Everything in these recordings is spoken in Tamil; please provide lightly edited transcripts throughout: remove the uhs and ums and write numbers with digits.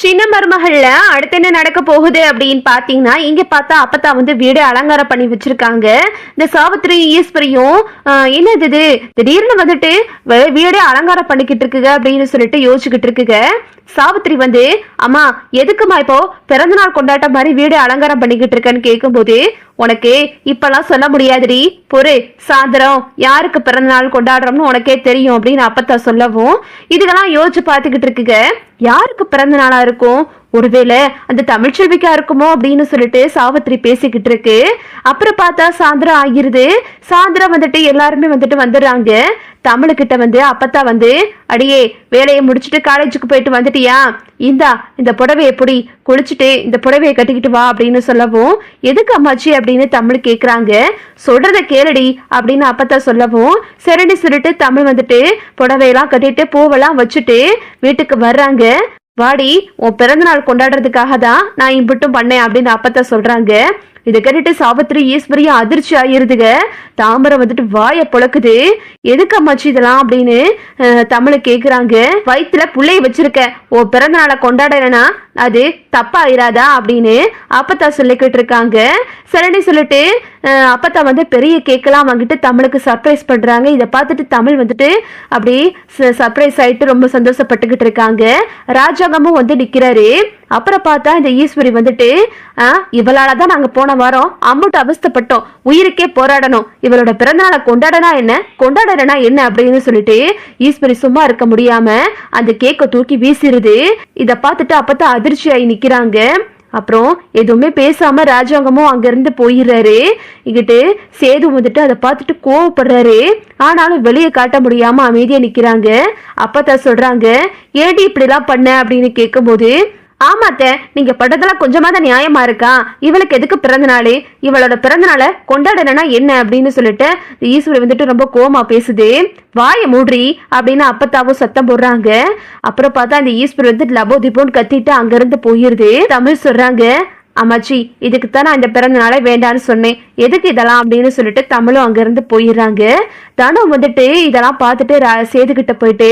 சின்ன மருமகள்ல அடுத்து என்ன நடக்க போகுது அப்படின்னு பாத்தீங்கன்னா, இங்க பார்த்தா அப்பத்தா வந்து வீடு அலங்காரம் பண்ணி வச்சிருக்காங்க. இந்த சாவித்திரி ஈஸ்வரியும் என்னது இது திடீர்னு வந்துட்டு வீடே அலங்காரம் பண்ணிக்கிட்டு இருக்குங்க அப்படின்னு சொல்லிட்டு யோசிச்சுக்கிட்டு இருக்குங்க. சாவித்திரி வந்து, அம்மா எதுக்குமா இப்போ பிறந்த நாள் கொண்டாட்ட மாதிரி வீடு அலங்காரம் பண்ணிக்கிட்டு இருக்கேன்னு கேட்கும்போது, உனக்கு இப்பெல்லாம் சொல்ல முடியாதுடி, பொறு, சாயந்தரம் யாருக்கு பிறந்த நாள் கொண்டாடுறோம்னு உனக்கே தெரியும் அப்படின்னு அப்பத்தா சொல்லவும், இதுக்கெல்லாம் யோசிச்சு பார்த்துக்கிட்டு இருக்குங்க. யாருக்கு பிறந்த நாளா இருக்கும்? ஒருவேளை அந்த தமிழ்ச்செல்விக்கா இருக்குமோ அப்படின்னு சொல்லிட்டு சாவித்திரி பேசிக்கிட்டு இருக்கு. அப்புறம் பார்த்தா சாயந்தரம் ஆகிருது. சாயந்தரம் வந்துட்டு எல்லாருமே வந்துட்டு வந்துடுறாங்க. தமிழுக்கிட்ட வந்து அப்பத்தா வந்து, அடியே வேலையை முடிச்சுட்டு காலேஜுக்கு போயிட்டு வந்துட்டியா, இந்த புடவை எப்படி குளிச்சுட்டு இந்த புடவையை கட்டிக்கிட்டு வா அப்படின்னு சொல்லவும், எதுக்கு அம்மாச்சி அப்படின்னு தமிழ் கேட்குறாங்க. சொல்றத கேளுடி அப்படின்னு அப்பத்தா சொல்லவும், சரின்னு சொல்லிட்டு தமிழ் வந்துட்டு புடவையெல்லாம் கட்டிட்டு பூவெல்லாம் வச்சுட்டு வீட்டுக்கு வர்றாங்க. வாடி, உன் பிறந்த நாள் கொண்டாடுறதுக்காக தான் நான் இம்பிட்டும் பண்ணேன் அப்படின்னு அப்பத்தா சொல்றாங்க. இதை கேட்டுட்டு சாவித்திரி ஈஸ்வரியும் அதிர்ச்சி ஆயிருதுங்க. தாமரை வந்துட்டு வாய பொழக்குது. எதுக்கு அம்மாச்சி இதெல்லாம் அப்படின்னு தமிழை கேக்குறாங்க. வயிற்றுல புள்ளைய வச்சிருக்க, ஓ பிறந்த நாளை கொண்டாடலனா அது தப்பாயிராதா அப்படின்னு அப்பத்தா சொல்லிக்கிட்டு இருக்காங்க. சரின்னு சொல்லிட்டு அப்பத்தா வந்து பெரிய கேக்கெல்லாம் வாங்கிட்டு தமிழுக்கு சர்ப்ரைஸ் பண்றாங்க. இதை பார்த்துட்டு தமிழ் வந்துட்டு அப்படி சர்ப்ரைஸ் ஆயிட்டு ரொம்ப சந்தோஷப்பட்டுக்கிட்டு இருக்காங்க. ராஜாங்கமும் வந்து நிக்கிறாரு. அப்புறம் பார்த்தா இந்த ஈஸ்வரி வந்துட்டு, இவளாலதான் நாங்க போன வாரம் அம்முட்டு அவஸ்தப்பட்டோம், உயிருக்கே போராடணும், இவளோட பிறந்தநாளை கொண்டாடனா என்ன கொண்டாடனா என்ன அப்படின்னு சொல்லிட்டு ஈஸ்வரி சும்மா இருக்க முடியாம அந்த கேக்கை தூக்கி வீசிருது. இதை பார்த்துட்டு அப்பதான் அதிர்ச்சியாகி நிக்கிறாங்க. அப்புறம் எதுவுமே பேசாம ராஜாங்கமும் அங்கிருந்து போயிடுறாரு. இங்கிட்டு சேது வந்துட்டு அதை பார்த்துட்டு கோவப்படுறாரு. ஆனாலும் வெளியே காட்ட முடியாம அமைதியா நிக்கிறாங்க. அப்பதான் சொல்றாங்க, ஏடி இப்படி எல்லாம் பண்ண அப்படின்னு கேட்கும்போது, ஆமாத்த, நீங்க பண்றதெல்லாம் கொஞ்சமா தான் நியாயமா இருக்கா, இவளுக்கு எதுக்கு பிறந்த நாள், இவளோட பிறந்த நாளை கொண்டாடனா என்ன அப்படின்னு சொல்லிட்டு ஈஸ்வரி வந்துட்டு ரொம்ப கோவமா பேசுது. வாய மூட்ரி அப்படின்னு அப்பத்தாவும் சத்தம் போடுறாங்க. அப்புறம் பார்த்தா அந்த ஈஸ்வரி வந்து லபோ திபோன்னு கத்திட்டு அங்கிருந்து போயிருது. தமிழ் சொல்றாங்க, அம்மாச்சி இதுக்குத்தான் நான் இந்த பிறந்த நாளே வேண்டான்னு சொன்னேன், எதுக்கு இதெல்லாம் அப்படின்னு சொல்லிட்டு தமிழும் அங்கிருந்து போயிடுறாங்க. தனம் வந்துட்டு இதெல்லாம் பார்த்துட்டு சேதுகிட்ட போயிட்டு,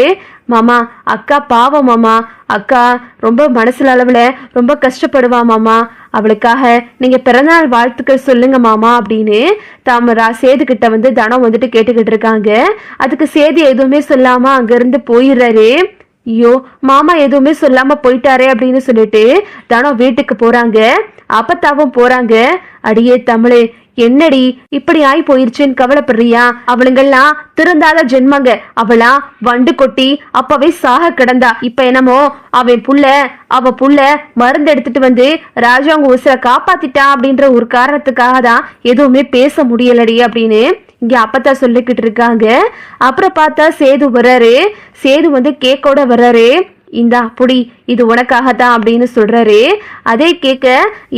மாமா அக்கா பாவம் மாமா, அக்கா ரொம்ப மனசுல அளவுல ரொம்ப கஷ்டப்படுவா மாமா, அவளுக்காக நீங்க பிறந்தநாள் வாழ்த்துக்கள் சொல்லுங்க மாமா அப்படின்னு சேதுகிட்ட வந்து தனம் வந்துட்டு கேட்டுக்கிட்டு இருக்காங்க. அதுக்கு சேது எதுவுமே சொல்லாம அங்கிருந்து போயிடுறாரு. ஐயோ மாமா எதுவுமே சொல்லாம போயிட்டாரே அப்படின்னு சொல்லிட்டு தனம் வீட்டுக்கு போறாங்க. அப்பத்தாவும் போறாங்க. அடியே தமிழே, என்னடி இப்படி ஆகி போயிருச்சுன்னு கவலைப்படுறியா? அவளுங்கெல்லாம் திருந்தாத ஜென்மங்க, அவளா வண்டு கொட்டி அப்பவே சாக கிடந்தா. இப்ப என்னமோ அவ புள்ள மருந்து எடுத்துட்டு வந்து ராஜாங்க உசுரை காப்பாத்திட்டா அப்படின்ற ஒரு காரணத்துக்காக தான் எதுவுமே பேச முடியலடி அப்படின்னு இங்க அப்பத்தா சொல்லிக்கிட்டு இருக்காங்க. அப்புறம் பார்த்தா சேது வர்றாரு. சேது வந்து கேக்கோட வர்றாரு. இந்தா புடி, இது உனக்காகத்தான் அப்படின்னு சொல்றாரு. அதே கேக்க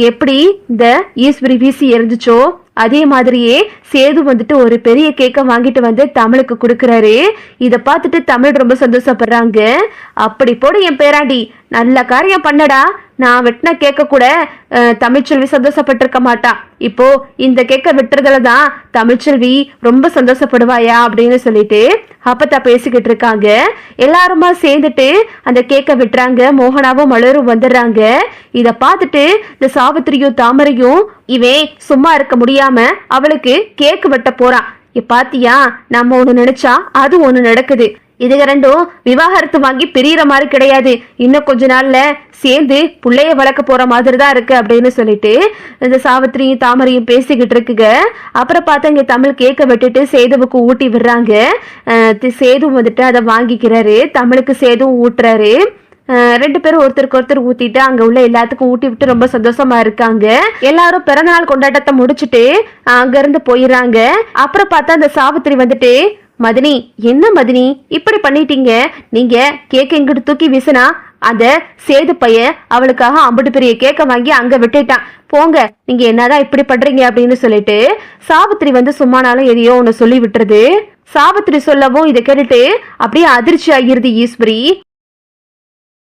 எப்படி இந்த ஈஸ்வரி வீசி எரிஞ்சிச்சோ அதே மாதிரியே சேது வந்துட்டு ஒரு பெரிய கேக்க வாங்கிட்டு வந்து தமிழுக்கு கொடுக்கறாரு. இத பார்த்துட்டு தமிழ் ரொம்ப சந்தோஷப்படுறாங்க. அப்படி போடு என் பேராண்டி, நல்ல காரியம் பண்ணடா, நான் வெட்டின கேட்க கூட தமிழ்ச்செல்வி சந்தோஷப்பட்டிருக்க மாட்டா, இப்போ இந்த கேட்க விட்டுறதுல தான் தமிழ்ச்செல்வி ரொம்ப சந்தோஷப்படுவாயா அப்படின்னு சொல்லிட்டு அப்பத்தா பேசிக்கிட்டு இருக்காங்க. எல்லாருமா சேர்ந்துட்டு அந்த கேட்க விட்டுறாங்க. மோகனாவும் மலரும் வந்துடுறாங்க. இத பார்த்துட்டு இந்த சாவித்திரியும் தாமரையும், இவன் சும்மா இருக்க முடியாம அவளுக்கு கேக்கு வெட்ட போறான், பாத்தியா நம்ம ஒண்ணு நினைச்சா அது ஒண்ணு நடக்குது, இதுக ரெண்டும் விவாகரத்து வாங்கி பிரியற மாதிரி கிடையாது, இன்னும் கொஞ்ச நாள்ல சேர்ந்து பிள்ளைய வளர்க்க போற மாதிரி தான் இருக்கு அப்படின்னு சொல்லிட்டு இந்த சாவித்திரியும் தாமரையும் பேசிக்கிட்டு இருக்குங்க. அப்புறம் பார்த்தா இங்க தமிழ் கேக்க விட்டுட்டு சேதுவுக்கு ஊட்டி விடுறாங்க. சேது வந்துட்டு அதை வாங்கிக்கிறாரு. தமிழுக்கு சேதுவும் ஊட்டுறாரு. ரெண்டு பேரும் ஒருத்தருக்கு ஒருத்தர் ஊத்திட்டு அங்க உள்ள எல்லாத்துக்கும் ஊட்டி விட்டு ரொம்ப சந்தோஷமா இருக்காங்க. எல்லாரும் பிறந்தநாள் கொண்டாட்டத்தை முடிச்சுட்டு அங்க இருந்து போயிடுறாங்க. அப்புறம் பார்த்தா அந்த சாவித்திரி வந்துட்டு, மதினி என்ன மதினி இப்படி பண்ணிட்டீங்க, நீங்க கேக்க எங்கிட்டு தூக்கி வீசினா அந்த சேது பையன் அவளுக்காக அம்பட்டு பெரிய கேக்க வாங்கி அங்க விட்டுட்டான், போங்க நீங்க என்னதான் இப்படி பண்றீங்க அப்படின்னு சொல்லிட்டு சாவித்திரி வந்து சும்மானாலும் எதையோ ஒண்ணு சொல்லி விட்டுறது. சாவித்திரி சொல்லவும் இதை கேட்டுட்டு அப்படியே அதிர்ச்சி ஆகிருது ஈஸ்வரி.